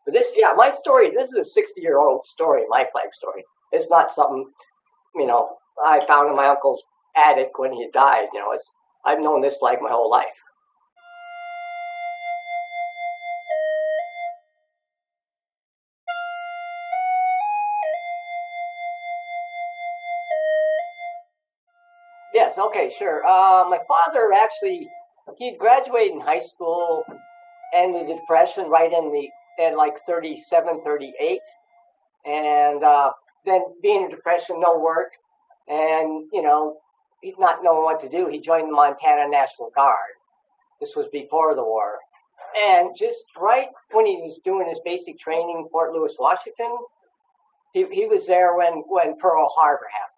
But this, yeah, my story, this is a 60-year-old story, my flag story. It's not something, I found in my uncle's attic when he died. I've known this flag my whole life. Yes, okay, sure. My father actually, he'd graduated in high school and the Depression right at like 37, 38. And then being in depression, no work, and, he's not knowing what to do. He joined the Montana National Guard. This was before the war. And just right when he was doing his basic training in Fort Lewis, Washington, he was there when Pearl Harbor happened.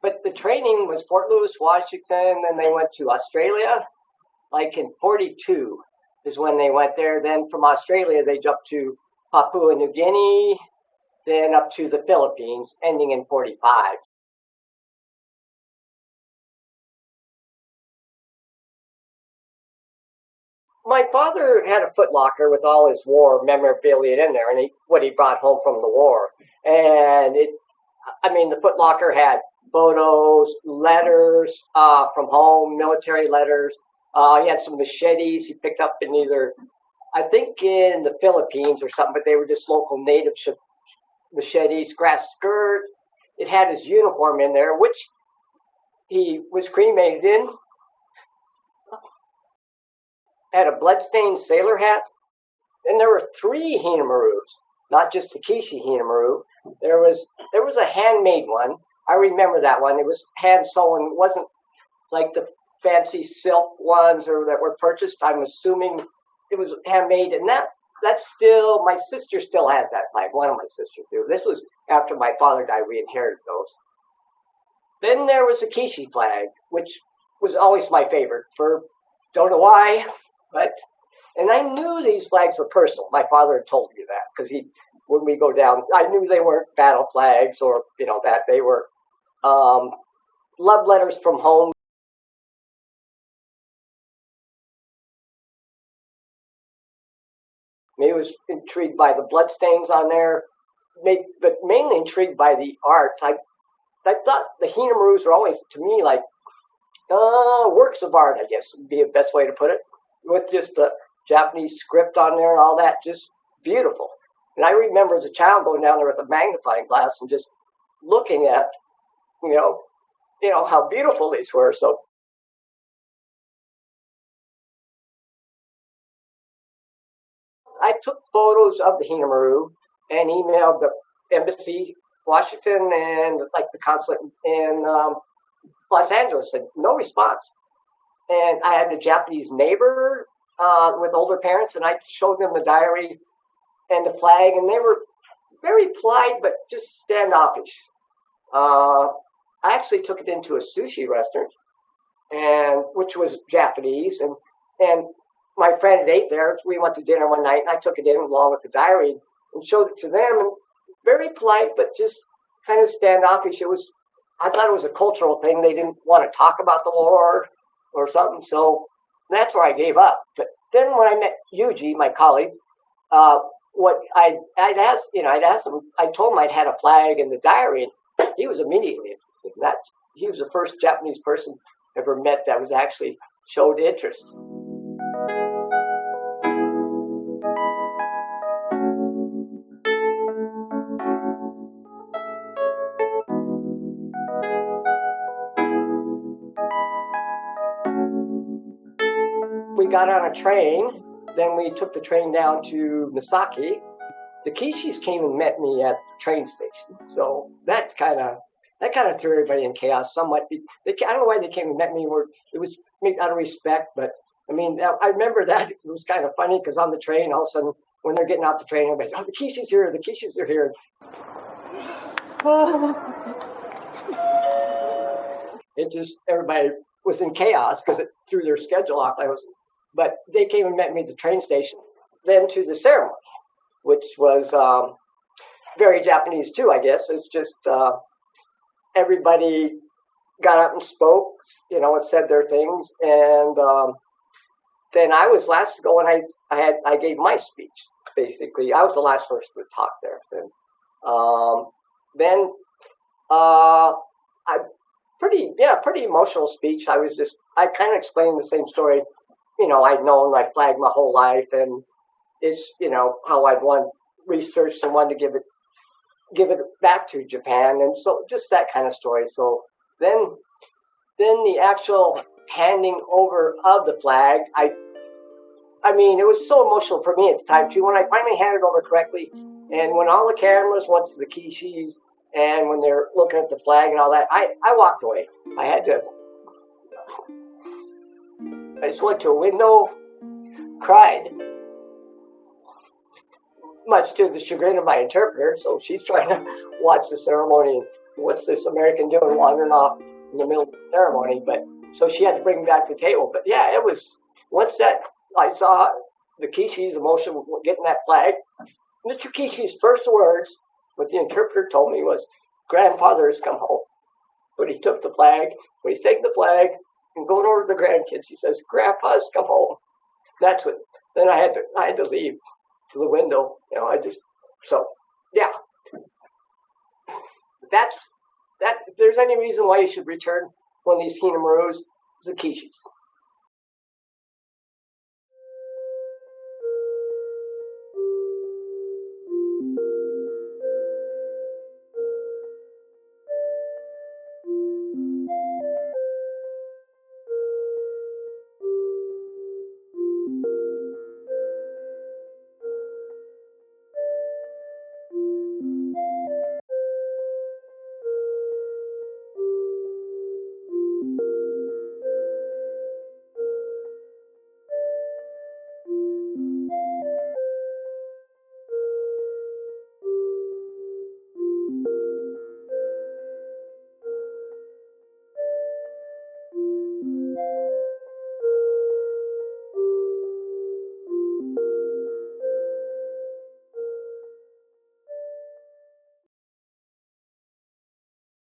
But the training was Fort Lewis, Washington, then they went to Australia, like in 42 is when they went there. Then from Australia, they jumped to Papua New Guinea, then up to the Philippines, ending in 45. My father had a footlocker with all his war memorabilia in there, and what he brought home from the war. And the footlocker had photos, letters from home, military letters. He had some machetes he picked up in I think in the Philippines or something, but they were just local native machetes, grass skirt. It had his uniform in there, which he was cremated in. Had a bloodstained sailor hat. And there were 3 Hinamarus, not just Takeshi Hinamaru. There was a handmade one. I remember that one. It was hand sewn. It wasn't like the fancy silk ones or that were purchased. I'm assuming it was handmade, and that's still, my sister still has that flag. One of my sisters do. This was after my father died. We inherited those. Then there was a Kishi flag, which was always my favorite. Don't know why, and I knew these flags were personal. My father had told me that because when we go down, I knew they weren't battle flags or that they were love letters from home. Maybe was intrigued by the bloodstains on there, but mainly intrigued by the art. I thought the Hinamarus were always, to me, like works of art, I guess would be the best way to put it, with just the Japanese script on there and all that, just beautiful. And I remember as a child going down there with a magnifying glass and just looking at, how beautiful these were. So I took photos of the Hinamaru and emailed the embassy, Washington, and like the consulate in Los Angeles, and no response. And I had a Japanese neighbor with older parents, and I showed them the diary and the flag, and they were very polite, but just standoffish. I actually took it into a sushi restaurant, and which was Japanese, and my friend had ate there. We went to dinner one night, and I took it in along with the diary and showed it to them, and very polite, but just kind of standoffish. I thought it was a cultural thing. They didn't want to talk about the war or something, so that's where I gave up. But then when I met Yuji, my colleague, what I'd asked him, I told him I'd had a flag in the diary, and he was immediately interested in that. He was the first Japanese person I ever met that was actually showed interest. We got on a train, then we took the train down to Misaki. The Kishis came and met me at the train station, so that kind of threw everybody in chaos somewhat. I don't know why they came and met me. It was out of respect, but I remember that it was kind of funny because on the train, all of a sudden, when they're getting off the train, everybody's, "Oh, the Kishis here! The Kishis are here!" Everybody was in chaos because it threw their schedule off. But they came and met me at the train station, then to the ceremony, which was very Japanese too, I guess. It's just everybody got up and spoke, and said their things. And then I was last to go, and I gave my speech. Basically, I was the last person to talk there. Then I pretty emotional speech. I kind of explained the same story. I'd known my flag my whole life, and it's how I'd researched and wanted to give it back to Japan, and so just that kind of story. So then the actual handing over of the flag, I mean, it was so emotional for me at the time too. When I finally handed it over correctly, and when all the cameras went to the Kishis, and when they're looking at the flag and all that, I walked away. I just went to a window, cried, much to the chagrin of my interpreter. So she's trying to watch the ceremony. What's this American doing wandering off in the middle of the ceremony? But so she had to bring me back to the table. But yeah, it was, once that I saw the Kishi's emotion getting that flag, Mr. Kishi's first words, what the interpreter told me was, "Grandfather has come home." But he took the flag, when he's taking the flag and going over to the grandkids, he says, "Grandpa's come home." That's what, then I had to leave to the window. Yeah. That, if there's any reason why you should return one of these Hinamarus, it's the Kishis.